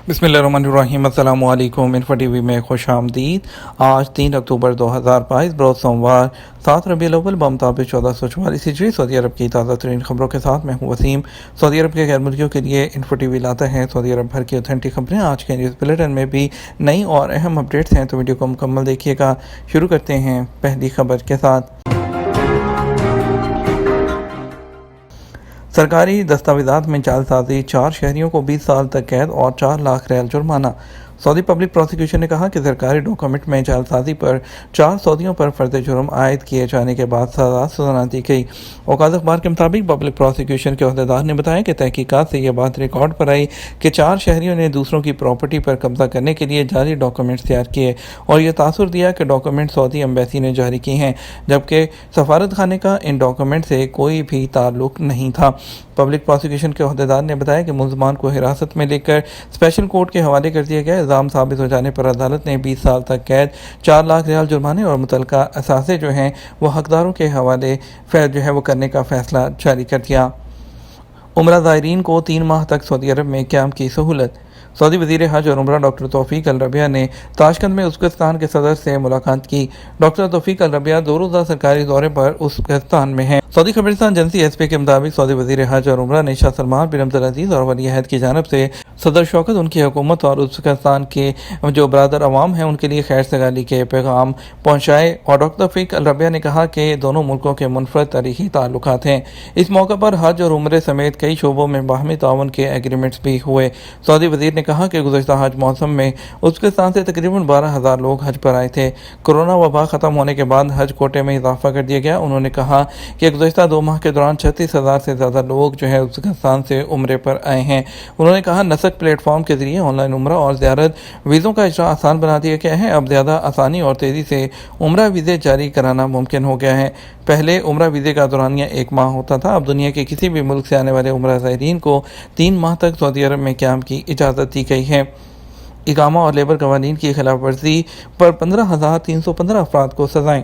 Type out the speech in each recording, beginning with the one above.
بسم اللہ الرحمن الرحیم۔ السلام علیکم۔ انفو ٹی وی میں خوش آمدید۔ آج 3 اکتوبر 2022 بروز سوموار 7 ربیع الاول بمطابق 1444 ہجری سعودی عرب کی تازہ ترین خبروں کے ساتھ میں ہوں وسیم۔ سعودی عرب کے غیر ملکیوں کے لیے انفو ٹی وی لاتا ہے سعودی عرب بھر کی اوتھینٹک خبریں۔ آج کے نیوز بلیٹن میں بھی نئی اور اہم اپڈیٹس ہیں، تو ویڈیو کو مکمل دیکھیے گا۔ شروع کرتے ہیں پہلی خبر کے ساتھ۔ سرکاری دستاویزات میں جعل سازی، 4 شہریوں کو 20 سال تک قید اور 4 لاکھ ریال جرمانہ۔ سعودی پبلک پروسیکیوشن نے کہا کہ سرکاری ڈاکومنٹ میں جعل سازی پر 4 سعودیوں پر فرد جرم عائد کیے جانے کے بعد سزا سنا دی گئی۔ اوقات اخبار کے مطابق پبلک پروسیکیوشن کے عہدیدار نے بتایا کہ تحقیقات سے یہ بات ریکارڈ پر آئی کہ 4 شہریوں نے دوسروں کی پراپرٹی پر قبضہ کرنے کے لیے جعلی ڈاکومنٹس تیار کیے اور یہ تاثر دیا کہ ڈاکومنٹ سعودی ایمبیسی نے جاری کی ہیں، جبکہ سفارت خانے کا ان ڈاکومنٹ سے کوئی بھی تعلق نہیں تھا۔ پبلک پروسیکیوشن کے عہدیدار نے بتایا کہ ملزمان کو حراست میں لے کر اسپیشل کورٹ کے حوالے کر دیا گیا۔ الزام ثابت ہو جانے پر عدالت نے 20 سال تک قید، 4 لاکھ ریال جرمانے اور متعلقہ اثاثے جو ہیں وہ حقداروں کے حوالے کرنے کا فیصلہ جاری کر دیا۔ عمرہ زائرین کو 3 ماہ تک سعودی عرب میں قیام کی سہولت۔ سعودی وزیر حج اور عمرہ ڈاکٹر توفیق الربیہ نے تاشقند میں ازبکستان کے صدر سے ملاقات کی۔ ڈاکٹر توفیق الربیہ 2 روزہ سرکاری دورے پر ازبکستان میں ہیں۔ سعودی خبرستان ایجنسی ایس پی کے مطابق سعودی وزیر حج اور عمرہ نے شاہ سلمان بن عبدالعزیز اور ولی عہد کی جانب سے صدر شوکت، ان کی حکومت اور ازبکستان کے جو برادر عوام ہیں ان کے لیے خیر سگالی کے پیغام پہنچائے، اور ڈاکٹر توفیق الربیہ نے کہا کہ دونوں ملکوں کے منفرد تاریخی تعلقات ہیں۔ اس موقع پر حج اور عمرے سمیت کئی شعبوں میں باہمی تعاون کے ایگریمنٹس بھی ہوئے۔ سعودی وزیر نے کہا کہ گزشتہ حج موسم میں ازبکستان سے تقریباً 12,000 لوگ حج پر آئے تھے۔ کورونا وبا ختم ہونے کے بعد حج کوٹے میں اضافہ کر دیا گیا۔ انہوں نے کہا کہ گزشتہ 2 ماہ کے دوران 36,000 سے زیادہ لوگ ازبکستان سے عمرے پر آئے ہیں۔ انہوں نے کہا نسک پلیٹ فارم کے ذریعے آن لائن عمرہ اور زیارت ویزوں کا اجرا آسان بنا دیا گیا ہے۔ اب زیادہ آسانی اور تیزی سے عمرہ ویزے جاری کرانا ممکن ہو گیا ہے۔ پہلے عمرہ ویزے کا دورانیہ 1 ماہ ہوتا تھا، اب دنیا کے کسی بھی ملک سے آنے والے عمرہ زائرین کو 3 ماہ تک سعودی عرب میں قیام کی اجازت دی گئی ہے۔ اقامہ اور لیبر قوانین کی خلاف ورزی پر 15,315 افراد کو سزائیں۔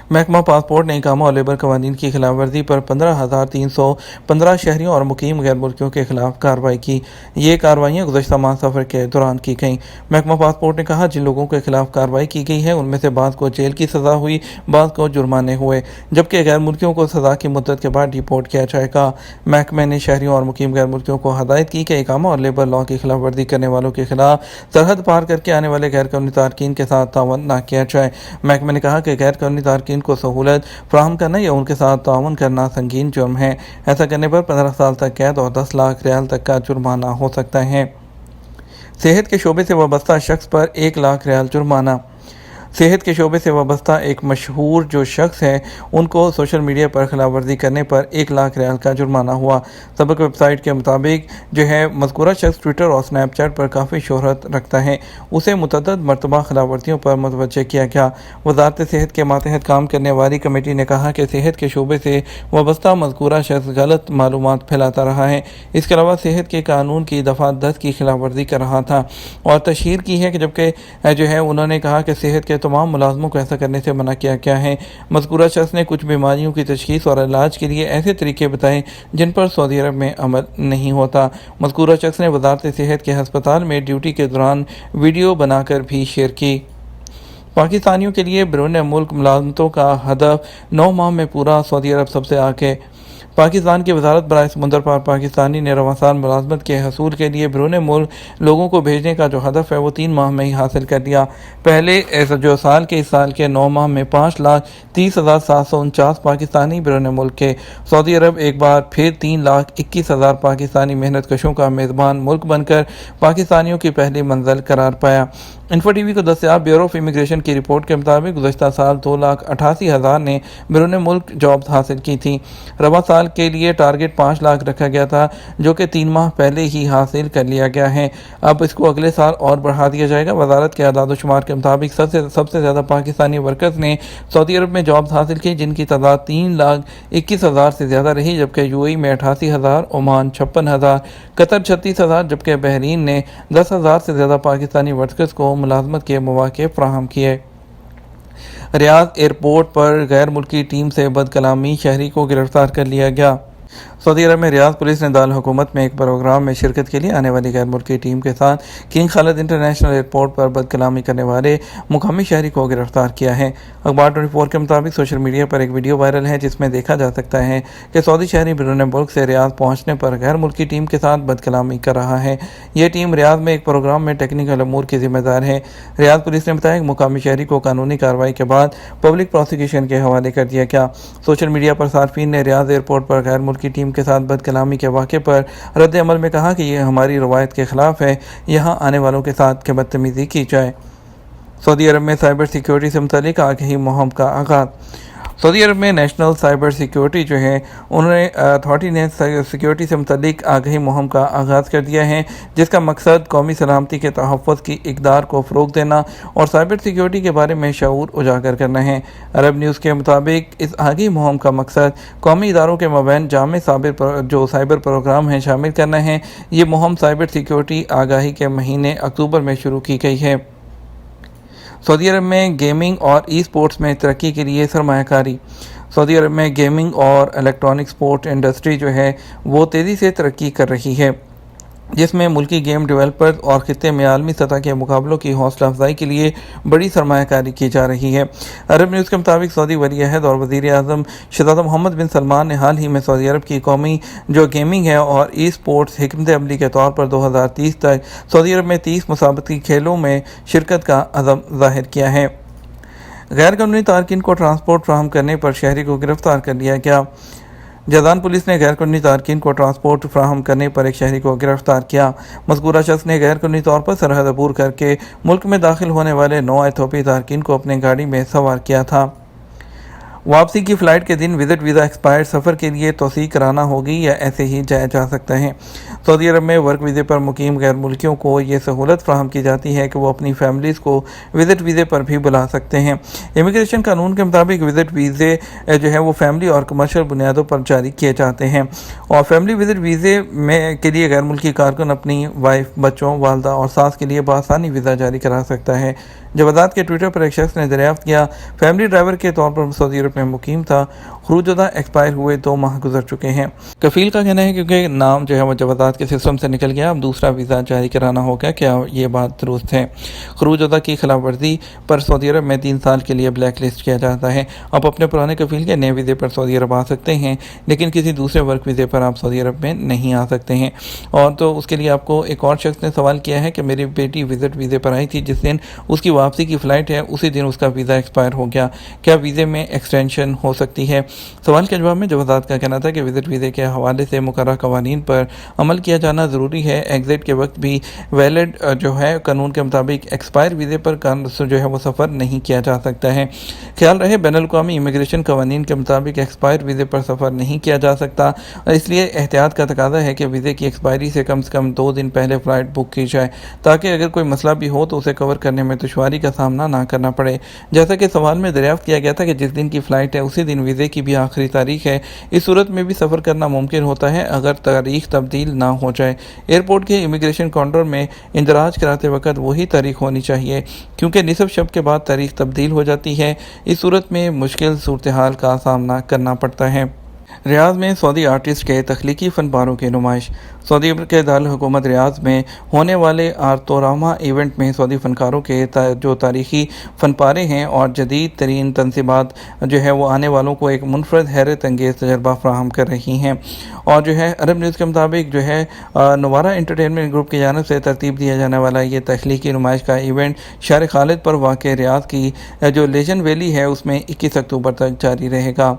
محکمہ پاسپورٹ نے اقامہ اور لیبر قوانین کی خلاف ورزی پر 15,315 شہریوں اور مقیم غیر ملکیوں کے خلاف کارروائی کی۔ یہ کارروائیاں گزشتہ ماہ سفر کے دوران کی گئیں۔ محکمہ پاسپورٹ نے کہا جن لوگوں کے خلاف کارروائی کی گئی ہے ان میں سے بعض کو جیل کی سزا ہوئی، بعض کو جرمانے ہوئے، جبکہ غیر ملکیوں کو سزا کی مدت کے بعد ڈیپورٹ کیا جائے گا۔ محکمے نے شہریوں اور مقیم غیر ملکیوں کو ہدایت کی کہ اقامہ اور لیبر لاء کی خلاف ورزی کرنے والوں کے خلاف سرحد پار کر کے آنے والے غیر قانونی تارکین کے ساتھ تعاون نہ کیا جائے۔ محکمے نے کہا کہ غیر قانونی تارکین کو سہولت فراہم کرنا یا ان کے ساتھ تعاون کرنا سنگین جرم ہے۔ ایسا کرنے پر 15 سال تک قید اور 10 لاکھ ریال تک کا جرمانہ ہو سکتا ہے۔ صحت کے شعبے سے وابستہ شخص پر 1 لاکھ ریال جرمانہ۔ صحت کے شعبے سے وابستہ ایک مشہور جو شخص ہے ان کو سوشل میڈیا پر خلاف ورزی کرنے پر 1 لاکھ ریال کا جرمانہ ہوا۔ سبق ویب سائٹ کے مطابق مذکورہ شخص ٹویٹر اور سنیپ چیٹ پر کافی شہرت رکھتا ہے۔ اسے متعدد مرتبہ خلاف ورزیوں پر متوجہ کیا گیا۔ وزارت صحت کے ماتحت کام کرنے والی کمیٹی نے کہا کہ صحت کے شعبے سے وابستہ مذکورہ شخص غلط معلومات پھیلاتا رہا ہے۔ اس کے علاوہ صحت کے قانون کی دفعہ 10 کی خلاف ورزی کر رہا تھا اور تشہیر کی ہے کہ جبکہ انہوں نے کہا کہ صحت کے تمام ملازموں کو ایسا کرنے سے منع کیا گیا ہے۔ مذکورہ شخص نے کچھ بیماریوں کی تشخیص اور علاج کے لیے ایسے طریقے بتائے جن پر سعودی عرب میں عمل نہیں ہوتا۔ مذکورہ شخص نے وزارت صحت کے ہسپتال میں ڈیوٹی کے دوران ویڈیو بنا کر بھی شیئر کی۔ پاکستانیوں کے لیے بیرون ملک ملازمتوں کا ہدف 9 ماہ میں پورا، سعودی عرب سب سے آگے۔ پاکستان کی وزارت برائے سمندر پار پاکستانی نے رواں سال ملازمت کے حصول کے لیے بیرون ملک لوگوں کو بھیجنے کا جو ہدف ہے وہ 3 ماہ میں ہی حاصل کر لیا۔ پہلے اس سال کے 9 ماہ میں 5,30,749 پاکستانی بیرون ملک کے۔ سعودی عرب ایک بار پھر 3,21,000 پاکستانی محنت کشوں کا میزبان ملک بن کر پاکستانیوں کی پہلی منزل قرار پایا۔ انفو ٹی وی کو دستیاب بیورو آف امیگریشن کی رپورٹ کے مطابق گزشتہ سال 2,88,000 نے بیرون ملک جابز حاصل کی تھیں۔ رواں سال کے لیے ٹارگٹ 5 لاکھ رکھا گیا تھا جو کہ 3 ماہ پہلے ہی حاصل کر لیا گیا ہے۔ اب اس کو اگلے سال اور بڑھا دیا جائے گا۔ وزارت کے اعداد و شمار کے مطابق سب سے زیادہ پاکستانی ورکرز نے سعودی عرب میں جابز حاصل کی جن کی تعداد 3,21,000 سے زیادہ رہی، جبکہ یو اے میں 88,000، عمان 56,000، قطر 36,000، جبکہ بحرین نے 10,000 سے زیادہ پاکستانی ورکرز کو ملازمت کے مواقع فراہم کیے۔ ریاض ایئرپورٹ پر غیر ملکی ٹیم سے بد کلامی، شہری کو گرفتار کر لیا گیا۔ सऊदी अरब में रियाद पुलिस ने दारुल हुकूमत में एक प्रोग्राम में शिरकत के लिए आने वाली गैर मुल्की टीम के साथ किंग खालिद इंटरनेशनल एयरपोर्ट पर बदकलामी करने वाले मुकामी शहरी को गिरफ्तार किया है। अखबार 24 के मुताबिक सोशल मीडिया पर एक वीडियो वायरल है जिसमें देखा जा सकता है कि सऊदी शहरी बैरून मुल्क से रियाद पहुंचने पर गैर मुल्की टीम के साथ बदकलामी कर रहा है। यह टीम रियाद में एक प्रोग्राम में टेक्निकल अमूर की जिम्मेदार है। रियाद पुलिस ने बताया कि मुकामी शहरी को कानूनी कार्रवाई के बाद पब्लिक प्रोसिक्यूशन के हवाले कर दिया गया। सोशल मीडिया पर सार्फिन ने रियाद एयरपोर्ट पर गैर मुल्की टीम के साथ बदकलामी के वाक़े पर रद्द अमल में कहा कि यह हमारी रवायत के खिलाफ है, यहाँ आने वालों के साथ के बदतमीज़ी की जाए। सऊदी अरब में साइबर सिक्योरिटी से मुतालिक आगाही मुहिम का आगाज़। सऊदी अरब में नेशनल साइबर सिक्योरिटी जो है उन्होंने अथॉरिटी ने सिक्योरिटी से मुतालिक आगाही मुहिम का आगाज़ कर दिया है, जिसका मकसद कौमी सलामती के तहफ़्फ़ुज़ की इक़दार को फ़रोग़ देना और साइबर सिक्योरिटी के बारे में शऊर उजागर करना है। अरब न्यूज़ के मुताबिक इस आगाही मुहिम का मकसद कौमी इदारों के मबैन जामे जो साइबर प्रोग्राम हैं शामिल करना है। ये मुहिम साइबर सिक्योरिटी आगाही के महीने अक्टूबर में शुरू की गई है। सऊदी अरब में गेमिंग और ई स्पोर्ट्स में तरक्की के लिए सरमायाकारी। सऊदी अरब में गेमिंग और इलेक्ट्रॉनिक स्पोर्ट इंडस्ट्री जो है वो तेज़ी से तरक्की कर रही है, जिसमें मुल्की गेम डेवलपर्स और खित्ते में आलमी सतह के मुकाबलों की हौसला अफजाई के लिए बड़ी सरमायाकारी की जा रही है। अरब न्यूज़ के मुताबिक सऊदी वली अहद और वज़ीर आज़म शहज़ादा मोहम्मद बिन सलमान ने हाल ही में सऊदी अरब की कौमी जो गेमिंग है और ई स्पोर्ट्स हिकमत अमली के तौर पर 2030 तक सऊदी अरब में 30 मुसाबक़ती खेलों में शिरकत का अज़म ज़ाहिर किया है। गैर कानूनी तारकीन को ट्रांसपोर्ट फराहम करने पर शहरी को गिरफ्तार कर लिया गया। जैदान पुलिस ने गैर कानूनी तारकीन को ट्रांसपोर्ट फराहम करने पर एक शहरी को गिरफ्तार किया। मज़कूरा शख्स ने गैर कानूनी तौर पर सरहद अबूर करके मुल्क में दाखिल होने वाले 9 इथोपी तारकीन को अपने गाड़ी में सवार किया था। वापसी की फ़्लाइट के दिन विज़िट वीज़ा एक्सपायर्ड सफ़र के लिए तौसीक़ कराना होगी या ऐसे ही जाया जा सकता है। सऊदी अरब में वर्क वीज़े पर मुकीम गैर मुल्कियों को ये सहूलत फ़राहम की जाती है कि वो अपनी फैमिलीज़ को विज़िट वीज़े पर भी बुला सकते हैं। इमिग्रेशन कानून के मुताबिक विज़िट वीज़े जो है वो फैमिली और कमर्शियल बुनियादों पर जारी किए जाते हैं और फैमिली विज़िट वीज़े में के लिए गैर मुल्की कारकुन अपनी वाइफ, बच्चों, वालदा और सास के लिए बआसानी वीज़ा जारी करा सकता है। जवादात के ट्विटर पर एक शख्स ने दरियाफ्त किया, फैमिली ड्राइवर के तौर पर सऊदी अरब में मुकीम था, खरूजुदा एक्सपायर हुए 2 माह गुजर चुके हैं। कफील का कहना है क्योंकि नाम जो है वो जवादात के सिस्टम से निकल गया, अब दूसरा वीज़ा जारी कराना होगा। क्या ये बात दुरुस्त है? खरूजुदा की खिलाफ वर्जी पर सऊदी अरब में 3 साल के लिए ब्लैक लिस्ट किया जाता है। आप अपने पुराने कफील के नए वीज़े पर सऊदी अरब आ सकते हैं, लेकिन किसी दूसरे वर्क वीज़े पर आप सऊदी अरब में नहीं आ सकते हैं। और तो उसके लिए आपको एक और शख्स ने सवाल किया है कि मेरी बेटी विज़िट वीज़े पर आई थी, जिस दिन उसकी वापसी की फ़्लाइट है उसी दिन उसका वीज़ा एक्सपायर हो गया, क्या वीज़े में एक्सटेंशन हो सकती है? सवाल के जवाब में जवादात का कहना था कि विज़िट वीज़े के हवाले से मुकर्रर कवानीन पर अमल किया जाना ज़रूरी है। एग्ज़िट के वक्त भी वैलिड जो है कानून के मुताबिक एक्सपायर वीज़े पर जो है वो सफ़र नहीं किया जा सकता है। ख्याल रहे बैनुल-अक़वामी इमिग्रेशन कवानीन के मुताबिक एक्सपायर वीज़े पर सफ़र नहीं किया जा सकता, इसलिए एहतियात का तकाज़ा है कि वीज़े की एक्सपायरी से कम 2 दिन पहले फ़्लाइट बुक की जाए, ताकि अगर कोई मसला भी हो तो उसे कवर करने में दुश्वारी का सामना ना करना पड़े। जैसा कि सवाल में दरियाफ्त किया गया था कि जिस दिन की फ़्लाइट है उसी दिन वीज़े की भी आखिरी तारीख है, इस सूरत में भी सफ़र करना मुमकिन होता है अगर तारीख तब्दील ना हो जाए। एयरपोर्ट के इमिग्रेशन काउंटर में इंदराज कराते वक्त वही तारीख होनी चाहिए, क्योंकि निसफ शब के बाद तारीख तब्दील हो जाती है। इस सूरत में मुश्किल सूरत हाल का सामना करना पड़ता है। रियाद में सऊदी आर्टिस्ट के तख्लीकी फ़नपारों की नुमाइश। सऊदी अरब के दारुल हुकूमत रियाद में होने वाले आर्तोरामा इवेंट में सऊदी फ़नकारों के जो तारीख़ी फ़नपारे हैं और जदीद तरीन तनसीबात जो है वो आने वालों को एक मुनफरद हैरत अंगेज़ तजर्बा फ़राहम कर रही हैं। और जो है अरब न्यूज़ के मुताबिक जो है नवारा एंटरटेनमेंट ग्रुप की जानिब से तरतीब दिया जाने वाला ये तख्लीकी नुमाइश का इवेंट शहर खालिद पर वाक़ रियाद की जो लेजेंड वैली है उसमें 21 अक्टूबर तक जारी रहेगा।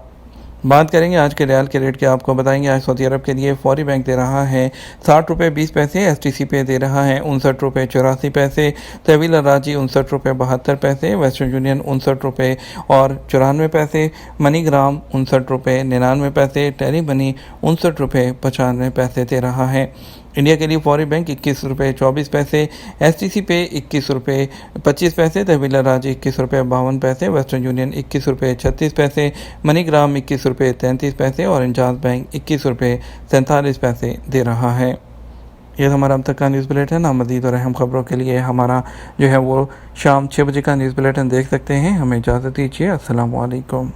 बात करेंगे आज के रियाल के रेट के, आपको बताएंगे आज सऊदी अरब के लिए फौरी बैंक दे रहा है 60 रुपये 20 पैसे, STC पे दे रहा है 59 रुपये 84 पैसे, तहवील राजी 59 रुपये 72 पैसे, वेस्टर्न यूनियन 59 रुपये और 94 पैसे, मनीग्राम 59 रुपये 99 पैसे, टेली मनी 59 रुपये 95 पैसे दे रहा है। इंडिया के लिए फौरी बैंक 21 रुपये 24 पैसे, STC पे 21 रुपये 25 पैसे, तहवील राजी 21 रुपये 52 पैसे, वेस्टर्न यूनियन 21 रुपये 36 पैसे, मनीग्राम 21 रुपये 33 पैसे और इंजाज बैंक 21 रुपये 47 पैसे दे रहा है। यह हमारा अब तक का न्यूज़ बुलेटिन। आप मज़ीद और अहम खबरों के लिए हमारा जो है वो शाम 6 बजे का न्यूज़ बुलेटिन देख सकते हैं। हमें इजाज़त दीजिए। अस्सलाम वालेकुम।